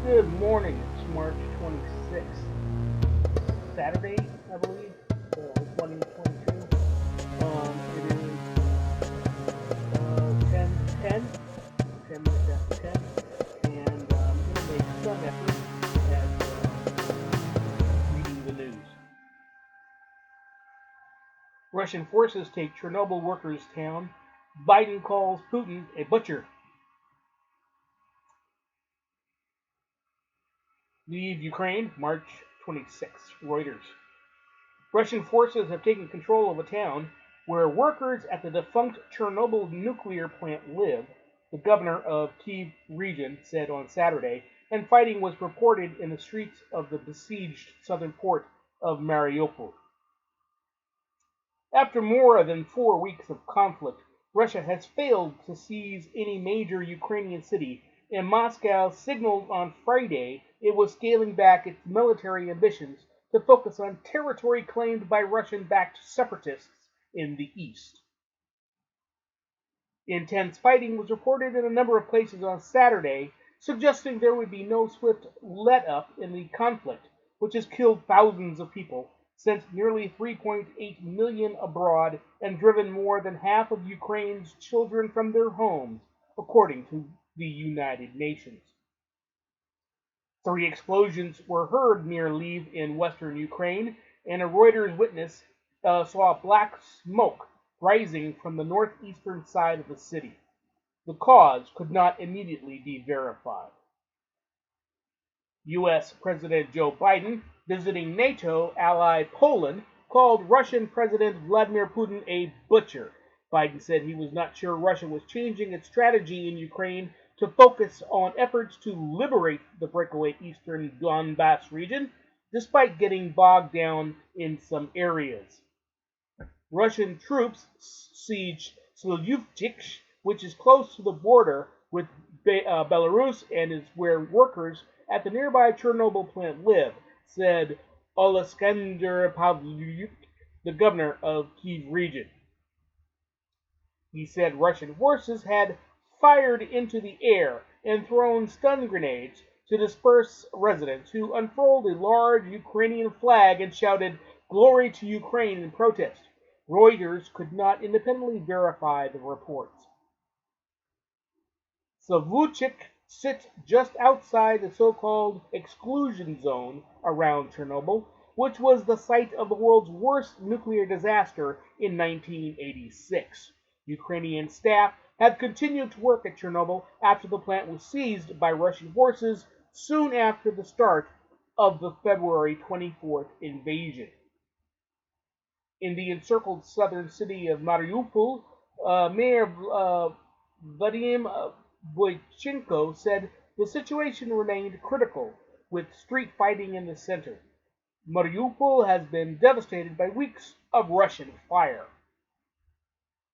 Good morning. It's March 26th, Saturday, I believe, 2022. It is 10 minutes after 10, and I'm going to make some effort at reading the news. Russian forces take Chernobyl workers' town. Biden calls Putin a butcher. Leave Ukraine, March 26th. Reuters. Russian forces have taken control of a town where workers at the defunct Chernobyl nuclear plant live, the governor of Kyiv region said on Saturday, and fighting was reported in the streets of the besieged southern port of Mariupol. After more than 4 weeks of conflict, Russia has failed to seize any major Ukrainian city, and Moscow signaled on Friday it was scaling back its military ambitions to focus on territory claimed by Russian-backed separatists in the east. Intense fighting was reported in a number of places on Saturday, suggesting there would be no swift let-up in the conflict, which has killed thousands of people, sent nearly 3.8 million abroad, and driven more than half of Ukraine's children from their homes, according to the United Nations. 3 explosions were heard near Lviv in western Ukraine, and a Reuters witness saw black smoke rising from the northeastern side of the city. The cause could not immediately be verified. U.S. President Joe Biden, visiting NATO ally Poland, called Russian President Vladimir Putin a butcher. Biden said he was not sure Russia was changing its strategy in Ukraine to focus on efforts to liberate the breakaway eastern Donbass region, despite getting bogged down in some areas. Russian troops siege Slyuvchik, which is close to the border with Belarus and is where workers at the nearby Chernobyl plant live, said Oleksandr Pavlyuk, the governor of Kyiv region. He said Russian forces had fired into the air and thrown stun grenades to disperse residents who unfurled a large Ukrainian flag and shouted "Glory to Ukraine" in protest. Reuters could not independently verify the reports. Slyuvchik sits just outside the so-called exclusion zone around Chernobyl, which was the site of the world's worst nuclear disaster in 1986. Ukrainian staff had continued to work at Chernobyl after the plant was seized by Russian forces soon after the start of the February 24th invasion. In the encircled southern city of Mariupol, Mayor Vadim Boychenko said the situation remained critical, with street fighting in the center. Mariupol has been devastated by weeks of Russian fire.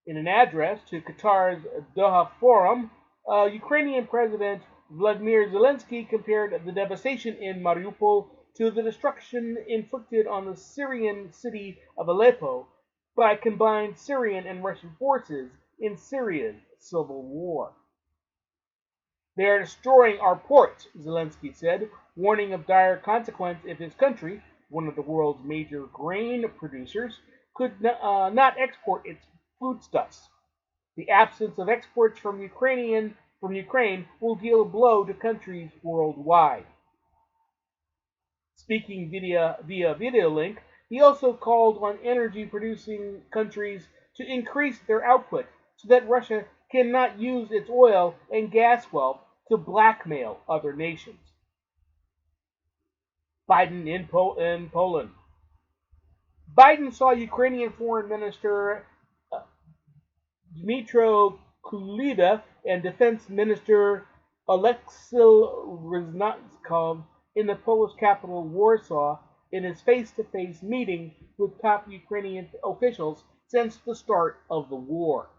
In an address to Qatar's Doha Forum, Ukrainian President Vladimir Zelensky compared the devastation in Mariupol to the destruction inflicted on the Syrian city of Aleppo by combined Syrian and Russian forces in Syria's civil war. They are destroying our ports, Zelensky said, warning of dire consequence if his country, one of the world's major grain producers, could not export its foodstuffs. The absence of exports from Ukraine will deal a blow to countries worldwide. Speaking via video link, he also called on energy-producing countries to increase their output so that Russia cannot use its oil and gas wealth to blackmail other nations. Biden in Poland. Biden saw Ukrainian Foreign Minister Dmytro Kuleba and Defense Minister Oleksiy Reznikov in the Polish capital Warsaw in his face-to-face meeting with top Ukrainian officials since the start of the war.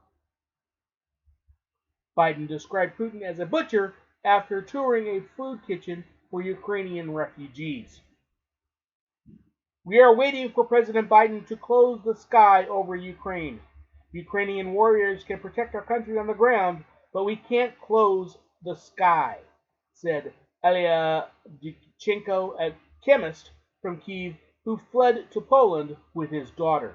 Biden described Putin as a butcher after touring a food kitchen for Ukrainian refugees. We are waiting for President Biden to close the sky over Ukraine. Ukrainian warriors can protect our country on the ground, but we can't close the sky, said Ilya Dichenko, a chemist from Kiev who fled to Poland with his daughter.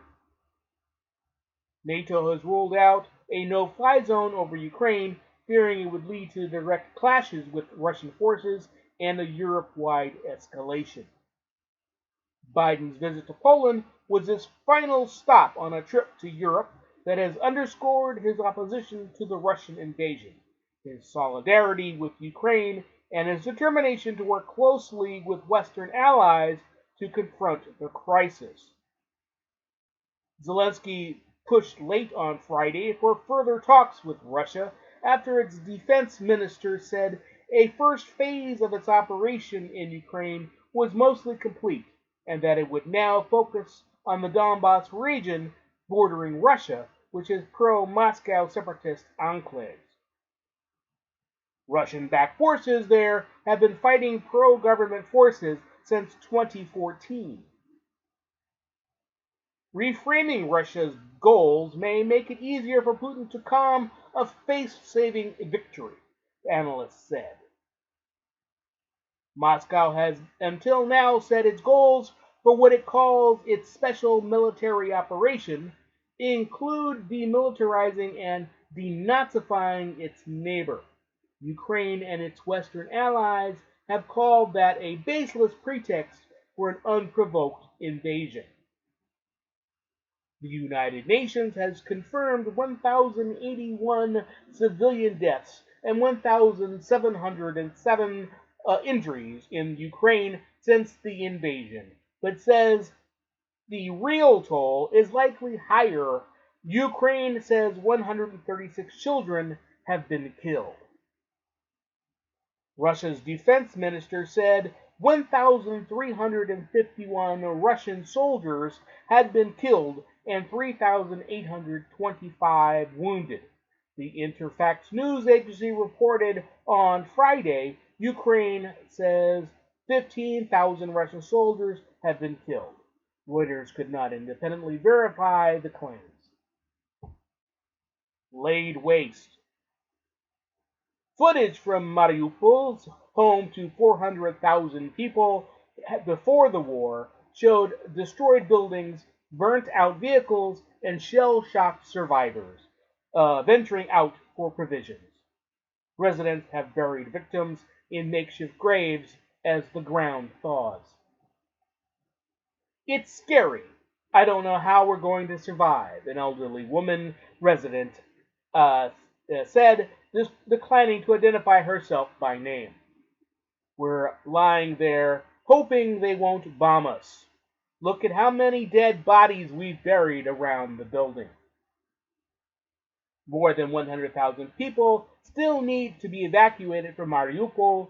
NATO has ruled out a no-fly zone over Ukraine, fearing it would lead to direct clashes with Russian forces and a Europe-wide escalation. Biden's visit to Poland was his final stop on a trip to Europe that has underscored his opposition to the Russian invasion, his solidarity with Ukraine, and his determination to work closely with Western allies to confront the crisis. Zelensky pushed late on Friday for further talks with Russia after its defense minister said a first phase of its operation in Ukraine was mostly complete and that it would now focus on the Donbas region bordering Russia, which is pro-Moscow separatist enclaves. Russian-backed forces there have been fighting pro-government forces since 2014. Reframing Russia's goals may make it easier for Putin to calm a face-saving victory, analysts said. Moscow has until now set its goals for what it calls its special military operation include demilitarizing and denazifying its neighbor. Ukraine and its Western allies have called that a baseless pretext for an unprovoked invasion. The United Nations has confirmed 1,081 civilian deaths and 1,707 injuries in Ukraine since the invasion, but says the real toll is likely higher. Ukraine says 136 children have been killed. Russia's defense minister said 1,351 Russian soldiers had been killed and 3,825 wounded. The Interfax news agency reported on Friday Ukraine says 15,000 Russian soldiers have been killed. Reuters could not independently verify the claims. Laid waste. Footage from Mariupol, home to 400,000 people before the war, showed destroyed buildings, burnt-out vehicles, and shell-shocked survivors venturing out for provisions. Residents have buried victims in makeshift graves as the ground thaws. It's scary. I don't know how we're going to survive, an elderly woman resident said, declining to identify herself by name. We're lying there, hoping they won't bomb us. Look at how many dead bodies we've buried around the building. More than 100,000 people still need to be evacuated from Mariupol,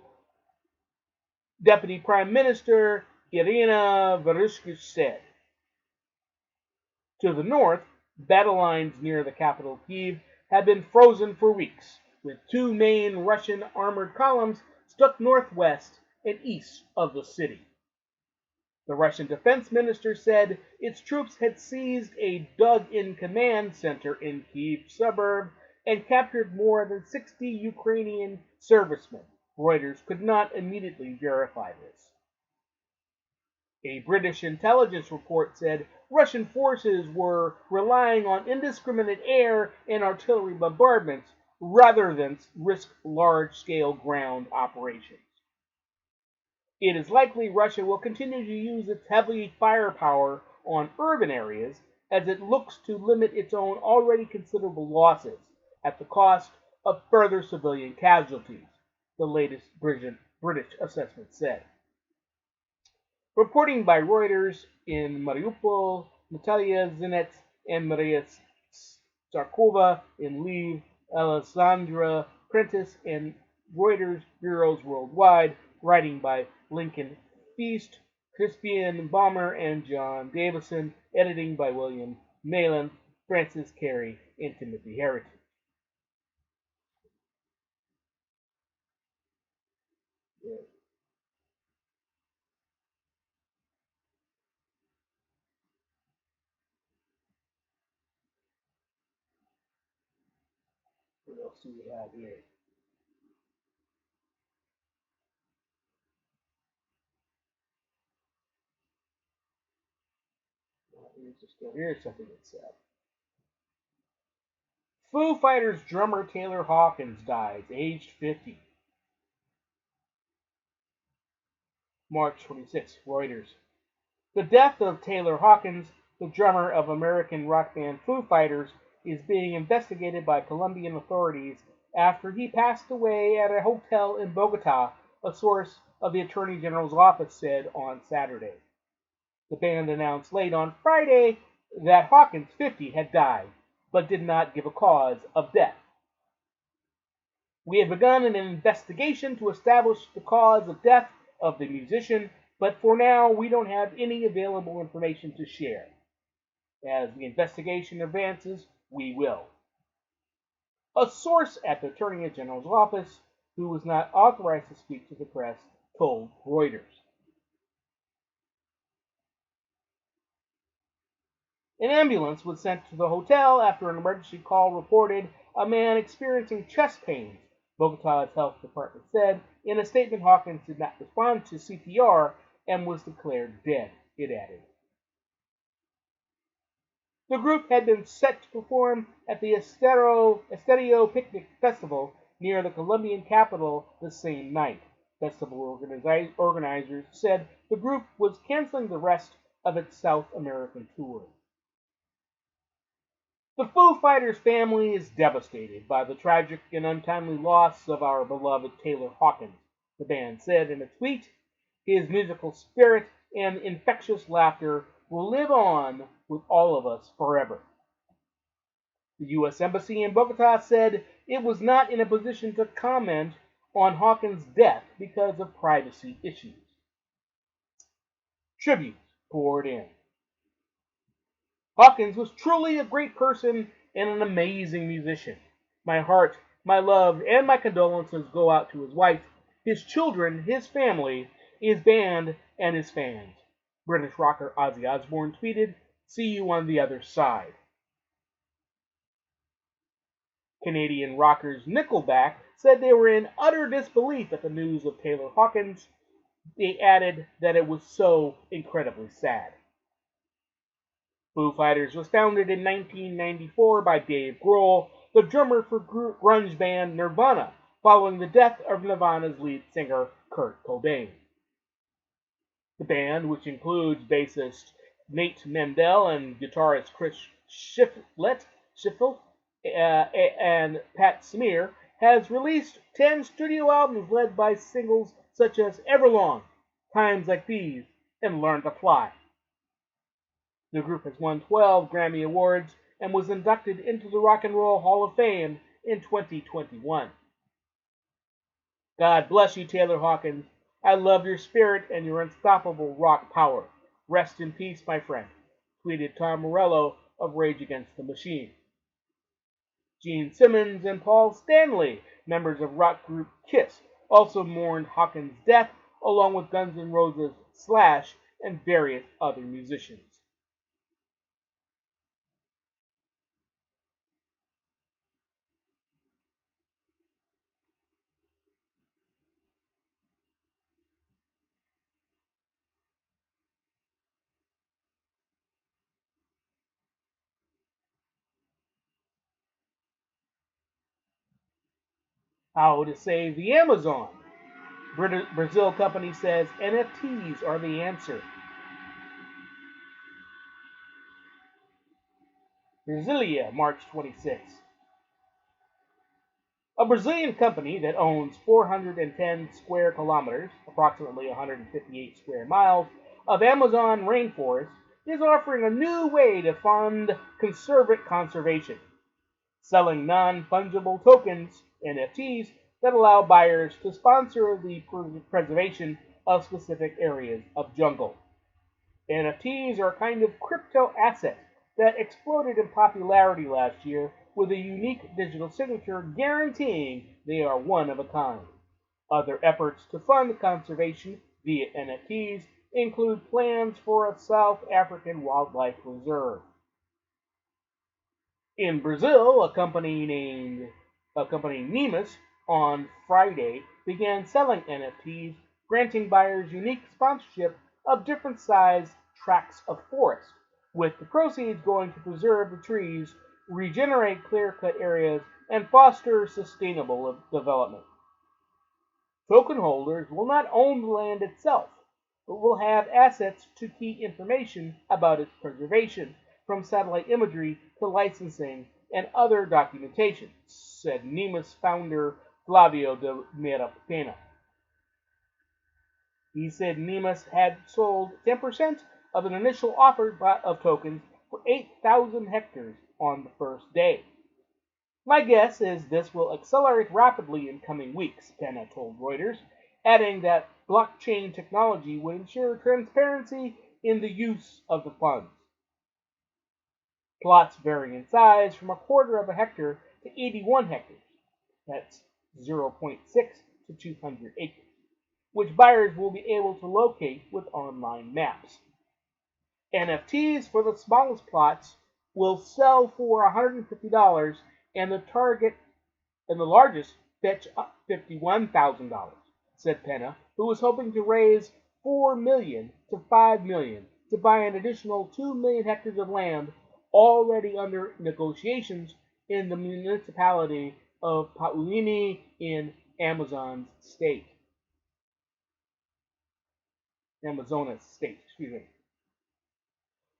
Deputy Prime Minister Irina Vereshchuk said. To the north, battle lines near the capital Kyiv have been frozen for weeks, with two main Russian armored columns stuck northwest and east of the city. The Russian defense minister said its troops had seized a dug-in command center in Kyiv suburb and captured more than 60 Ukrainian servicemen. Reuters could not immediately verify this. A British intelligence report said Russian forces were relying on indiscriminate air and artillery bombardments rather than risk large-scale ground operations. It is likely Russia will continue to use its heavy firepower on urban areas as it looks to limit its own already considerable losses at the cost of further civilian casualties, the latest British assessment said. Reporting by Reuters in Mariupol, Natalia Zinets and Maria Starkova in Lviv, Alessandra Prentice and Reuters bureaus worldwide, writing by Lincoln Feast, Crispian Balmer, and John Davison, editing by William Malin, Francis Carey, and Timothy Heritage. What else do we have here? Here's something that said. Foo Fighters drummer Taylor Hawkins dies, aged 50. March 26, Reuters. The death of Taylor Hawkins, the drummer of American rock band Foo Fighters, is being investigated by Colombian authorities after he passed away at a hotel in Bogota, a source of the Attorney General's office said on Saturday. The band announced late on Friday that Hawkins, 50, had died, but did not give a cause of death. We have begun an investigation to establish the cause of death of the musician, but for now we don't have any available information to share. As the investigation advances, we will. A source at the Attorney General's office, who was not authorized to speak to the press, told Reuters. An ambulance was sent to the hotel after an emergency call reported a man experiencing chest pains, Bogota's health department said. In a statement, Hawkins did not respond to CPR and was declared dead, it added. The group had been set to perform at the Estadio Picnic Festival near the Colombian capital the same night. Festival organizers said the group was canceling the rest of its South American tour. The Foo Fighters family is devastated by the tragic and untimely loss of our beloved Taylor Hawkins, the band said in a tweet. His musical spirit and infectious laughter will live on with all of us forever. The U.S. Embassy in Bogota said it was not in a position to comment on Hawkins' death because of privacy issues. Tributes poured in. Hawkins was truly a great person and an amazing musician. My heart, my love, and my condolences go out to his wife, his children, his family, his band, and his fans. British rocker Ozzy Osbourne tweeted, "See you on the other side." Canadian rockers Nickelback said they were in utter disbelief at the news of Taylor Hawkins. They added that it was so incredibly sad. Foo Fighters was founded in 1994 by Dave Grohl, the drummer for grunge band Nirvana, following the death of Nirvana's lead singer Kurt Cobain. The band, which includes bassist Nate Mendel and guitarist Chris Shiflett, and Pat Smear, has released 10 studio albums led by singles such as Everlong, Times Like These, and Learn to Fly. The group has won 12 Grammy Awards and was inducted into the Rock and Roll Hall of Fame in 2021. God bless you, Taylor Hawkins. I love your spirit and your unstoppable rock power. Rest in peace, my friend, tweeted Tom Morello of Rage Against the Machine. Gene Simmons and Paul Stanley, members of rock group Kiss, also mourned Hawkins' death, along with Guns N' Roses, Slash, and various other musicians. How to save the Amazon. Brazil company says NFTs are the answer. Brasilia, March 26. A Brazilian company that owns 410 square kilometers, approximately 158 square miles, of Amazon rainforest is offering a new way to fund conservation, selling non-fungible tokens, NFTs, that allow buyers to sponsor the preservation of specific areas of jungle. NFTs are a kind of crypto asset that exploded in popularity last year with a unique digital signature guaranteeing they are one of a kind. Other efforts to fund conservation via NFTs include plans for a South African wildlife reserve. In Brazil, a company Nemus on Friday began selling NFTs, granting buyers unique sponsorship of different sized tracts of forest, with the proceeds going to preserve the trees, regenerate clear-cut areas, and foster sustainable development. Token holders will not own the land itself, but will have assets to key information about its preservation, from satellite imagery to licensing and other documentation, said NEMA's founder Flavio de Pena. He said NEMA had sold 10% of an initial offer of tokens for 8,000 hectares on the first day. My guess is this will accelerate rapidly in coming weeks, Pena told Reuters, adding that blockchain technology would ensure transparency in the use of the funds. Plots vary in size from a quarter of a hectare to 81 hectares, that's 0.6 to 200 acres, which buyers will be able to locate with online maps. NFTs for the smallest plots will sell for $150, and the largest fetch $51,000, said Pena, who was hoping to raise $4 million to $5 million to buy an additional 2 million hectares of land already under negotiations in the municipality of Pauini in Amazonas state.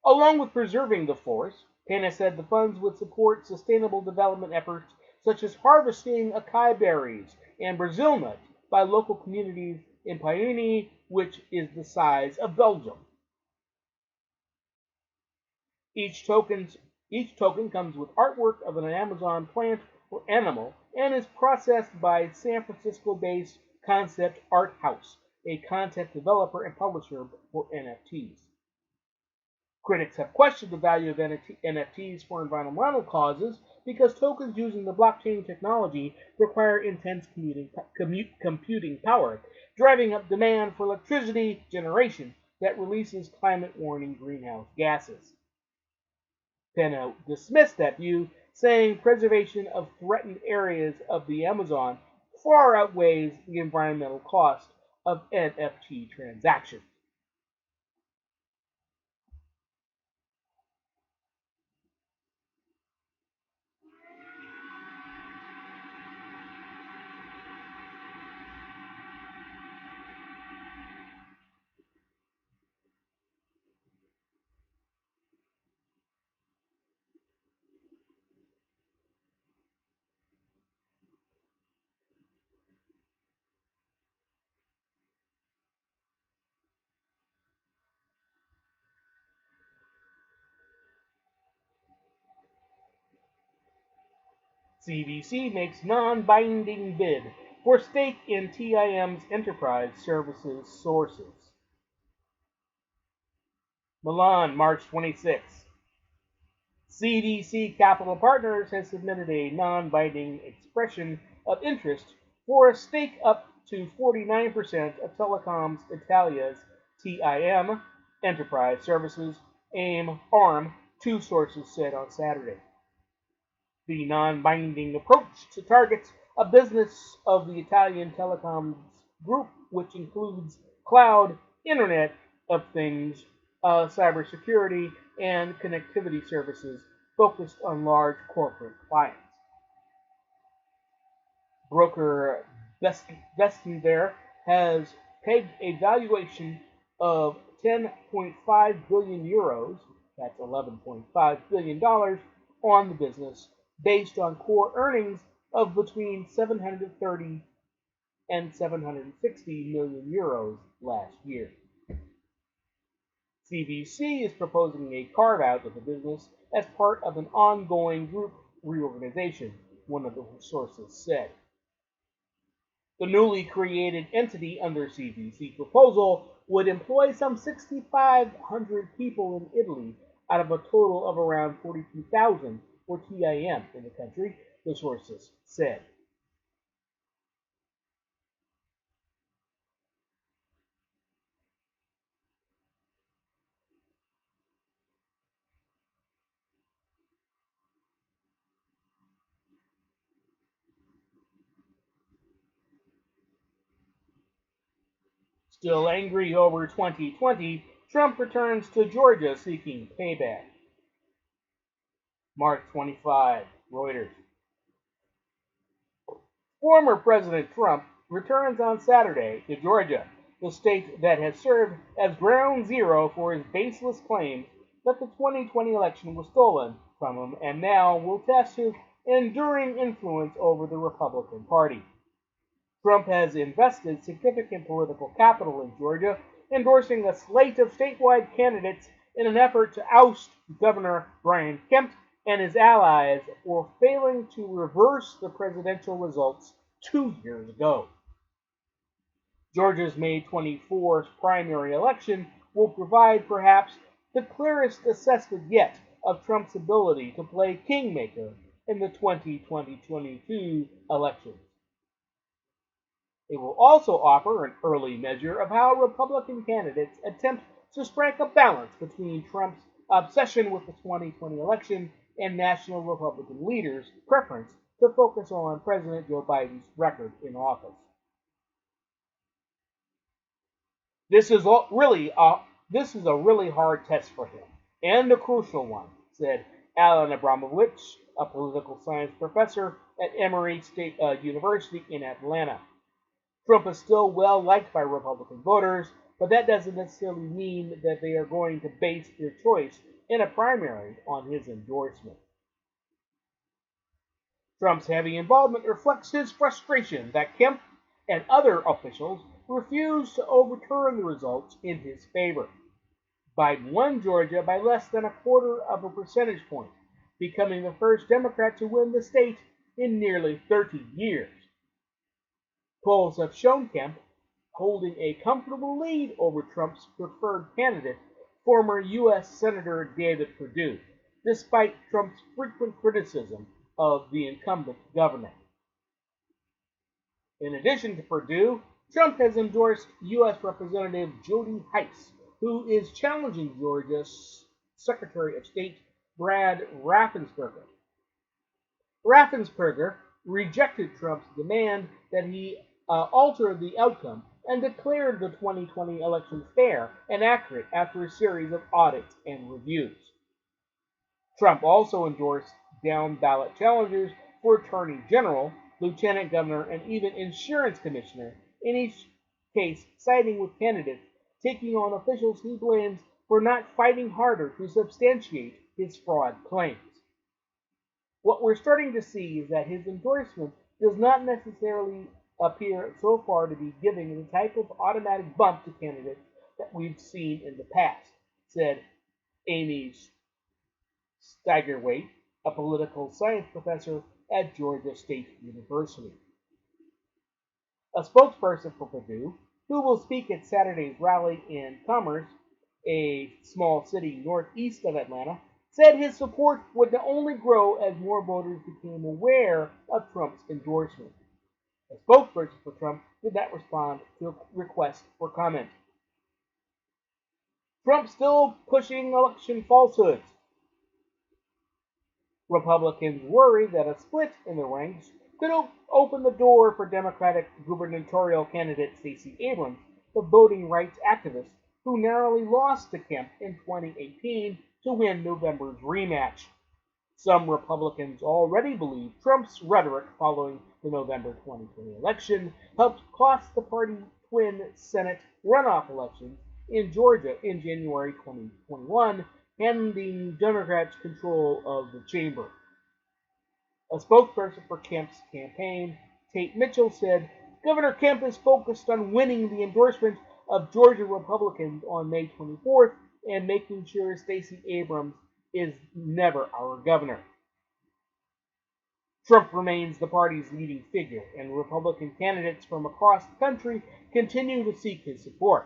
Along with preserving the forest, Pena said the funds would support sustainable development efforts such as harvesting acai berries and Brazil nut by local communities in Pauini, which is the size of Belgium. Each token comes with artwork of an Amazon plant or animal and is processed by San Francisco-based Concept Art House, a content developer and publisher for NFTs. Critics have questioned the value of NFTs for environmental causes because tokens using the blockchain technology require intense computing power, driving up demand for electricity generation that releases climate-warning greenhouse gases. Pena dismissed that view, saying preservation of threatened areas of the Amazon far outweighs the environmental cost of NFT transactions. CVC makes non-binding bid for stake in TIM's enterprise services sources. Milan, March 26. CVC Capital Partners has submitted a non-binding expression of interest for a stake up to 49% of Telecoms Italia's TIM enterprise services arm, two sources said on Saturday. The non-binding approach targets a business of the Italian telecoms group, which includes cloud, Internet of Things, cybersecurity, and connectivity services focused on large corporate clients. Broker Bestinver has pegged a valuation of 10.5 billion euros, that's $11.5 billion, on the business, based on core earnings of between 730 and 760 million euros last year. CVC is proposing a carve-out of the business as part of an ongoing group reorganization, one of the sources said. The newly created entity under CVC proposal would employ some 6,500 people in Italy out of a total of around 42,000 for TIM in the country, the sources said. Still angry over 2020, Trump returns to Georgia seeking payback. March 25, Reuters. Former President Trump returns on Saturday to Georgia, the state that has served as ground zero for his baseless claims that the 2020 election was stolen from him and now will test his enduring influence over the Republican Party. Trump has invested significant political capital in Georgia, endorsing a slate of statewide candidates in an effort to oust Governor Brian Kemp and his allies for failing to reverse the presidential results 2 years ago. Georgia's May 24th primary election will provide perhaps the clearest assessment yet of Trump's ability to play kingmaker in the 2022 elections. It will also offer an early measure of how Republican candidates attempt to strike a balance between Trump's obsession with the 2020 election and national Republican leaders' preference to focus on President Joe Biden's record in office. This is a really hard test for him, and a crucial one, said Alan Abramovich, a political science professor at Emory State University in Atlanta. Trump is still well liked by Republican voters, but that doesn't necessarily mean that they are going to base their choice in a primary on his endorsement. Trump's heavy involvement reflects his frustration that Kemp and other officials refused to overturn the results in his favor. Biden won Georgia by less than a quarter of a percentage point, becoming the first Democrat to win the state in nearly 30 years. Polls have shown Kemp holding a comfortable lead over Trump's preferred candidate, former U.S. Senator David Perdue, despite Trump's frequent criticism of the incumbent governor. In addition to Perdue, Trump has endorsed U.S. Representative Jody Hice, who is challenging Georgia's Secretary of State Brad Raffensperger. Raffensperger rejected Trump's demand that he alter the outcome and declared the 2020 election fair and accurate after a series of audits and reviews. Trump also endorsed down-ballot challengers for Attorney General, Lieutenant Governor, and even Insurance Commissioner, in each case siding with candidates taking on officials he blames for not fighting harder to substantiate his fraud claims. What we're starting to see is that his endorsement does not necessarily appear so far to be giving the type of automatic bump to candidates that we've seen in the past, said Amy Steigerwait, a political science professor at Georgia State University. A spokesperson for Perdue, who will speak at Saturday's rally in Commerce, a small city northeast of Atlanta, said his support would only grow as more voters became aware of Trump's endorsement. A spokesperson for Trump did not respond to a request for comment. Trump still pushing election falsehoods. Republicans worry that a split in the ranks could open the door for Democratic gubernatorial candidate Stacey Abrams, the voting rights activist who narrowly lost to Kemp in 2018 to win November's rematch. Some Republicans already believe Trump's rhetoric following the November 2020 election helped cost the party twin Senate runoff elections in Georgia in January 2021, handing Democrats control of the chamber. A spokesperson for Kemp's campaign, Tate Mitchell, said Governor Kemp is focused on winning the endorsement of Georgia Republicans on May 24th and making sure Stacey Abrams is never our governor. Trump remains the party's leading figure, and Republican candidates from across the country continue to seek his support.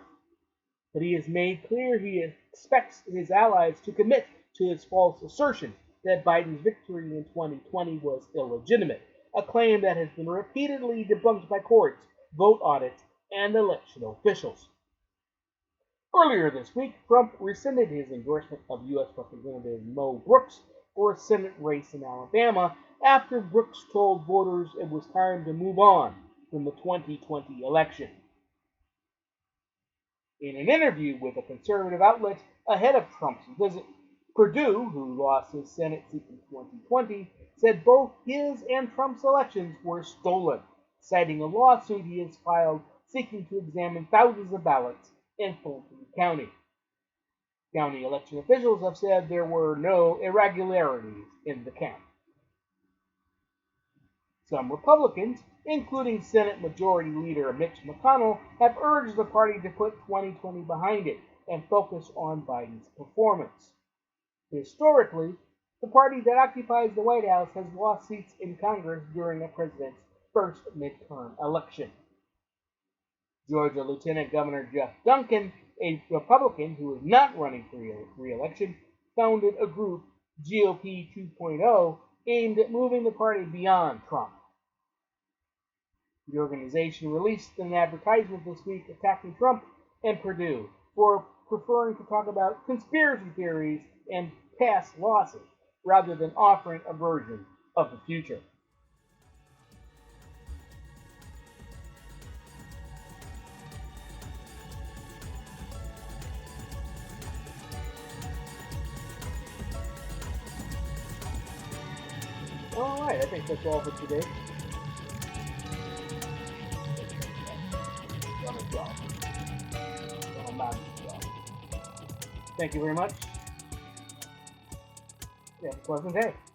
But he has made clear he expects his allies to commit to his false assertion that Biden's victory in 2020 was illegitimate, a claim that has been repeatedly debunked by courts, vote audits, and election officials. Earlier this week, Trump rescinded his endorsement of U.S. Representative Mo Brooks for a Senate race in Alabama after Brooks told voters it was time to move on from the 2020 election. In an interview with a conservative outlet ahead of Trump's visit, Perdue, who lost his Senate seat in 2020, said both his and Trump's elections were stolen, citing a lawsuit he has filed seeking to examine thousands of ballots in Fulton County. County election officials have said there were no irregularities in the count. Some Republicans, including Senate Majority Leader Mitch McConnell, have urged the party to put 2020 behind it and focus on Biden's performance. Historically, the party that occupies the White House has lost seats in Congress during a president's first midterm election. Georgia Lieutenant Governor Jeff Duncan, a Republican who is not running for re-election, founded a group, GOP 2.0, aimed at moving the party beyond Trump. The organization released an advertisement this week attacking Trump and Perdue for preferring to talk about conspiracy theories and past losses rather than offering a version of the future. All right, I think that's all for today. Thank you very much. Have a pleasant day.